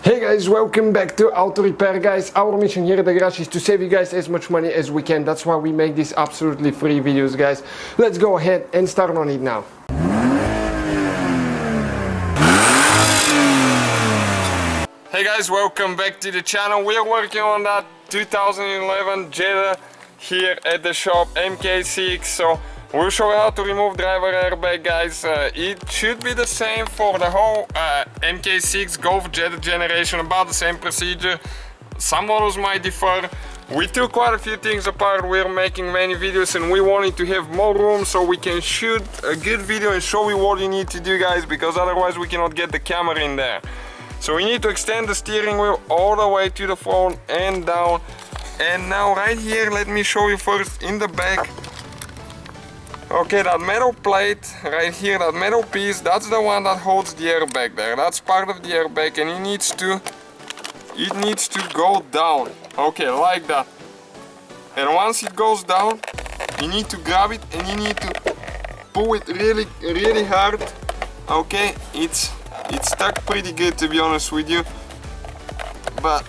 Hey guys, welcome back to Auto Repair, guys. Our mission here at the garage is to save you guys as much money as we can. That's why we make these absolutely free videos, guys. Let's go ahead and start on it now. Hey guys, welcome back to the channel. We are working on that 2011 Jetta here at the shop, MK6. So we'll show you how to remove driver airbag, guys. It should be the same for the whole MK6 Golf Jetta generation, about the same procedure. Some models might differ. We took quite a few things apart. We're making many videos and we wanted to have more room so we can shoot a good video and show you what you need to do, guys, because otherwise we cannot get the camera in there. So we need to extend the steering wheel all the way to the front and down. And now right here, let me show you first in the back. Okay, that metal plate right here, that metal piece, that's the one that holds the airbag there. That's part of the airbag and it needs to go down. Okay, like that. And once it goes down, you need to grab it and you need to pull it really hard. Okay, it's stuck pretty good, to be honest with you. But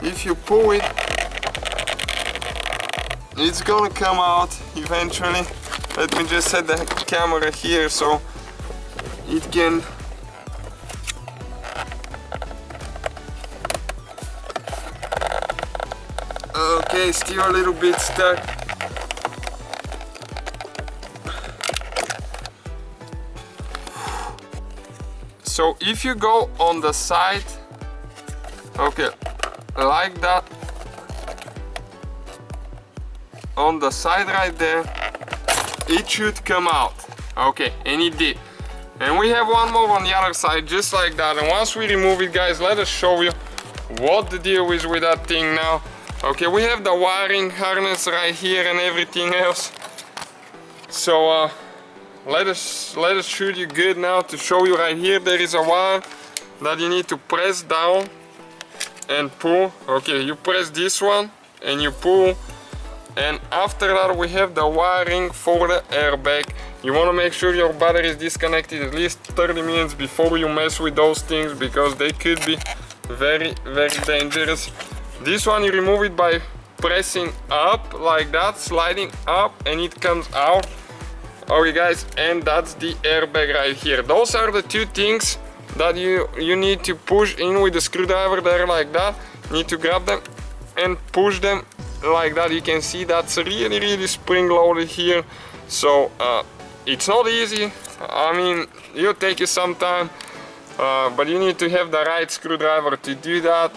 if you pull it, it's gonna come out eventually. Let me just set the camera here so it can. Okay, still a little bit stuck. So if you go on the side, okay, like that, on the side right there, it should come out. Okay, and it did. And we have one more on the other side, just like that. And once we remove it, guys, let us show you what the deal is with that thing now. Okay, we have the wiring harness right here and everything else. So let us shoot you good now to show you right here. There is a wire that you need to press down and pull. Okay, you press this one and you pull. And after that we have the wiring for the airbag. You want to make sure your battery is disconnected at least 30 minutes before you mess with those things, because they could be very dangerous. This one you remove it by pressing up like that, sliding up, and it comes out. Okay guys, and that's the airbag right here. Those are the two things that you need to push in with the screwdriver there, like that. You need to grab them and push them like that. You can see that's really spring loaded here. So it's not easy. I mean, it'll take you some time, but you need to have the right screwdriver to do that.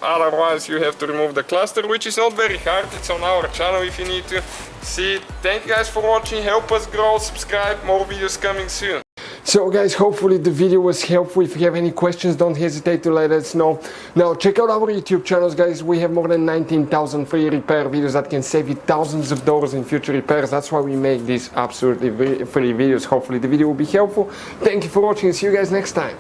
Otherwise you have to remove the cluster, which is not very hard. It's on our channel if you need to see it. Thank you guys for watching. Help us grow, subscribe, more videos coming soon. So guys, hopefully the video was helpful. If you have any questions, don't hesitate to let us know. Now check out our YouTube channels, guys. We have more than 19,000 free repair videos that can save you thousands of dollars in future repairs. That's why we make these absolutely free videos. Hopefully the video will be helpful. Thank you for watching and see you guys next time.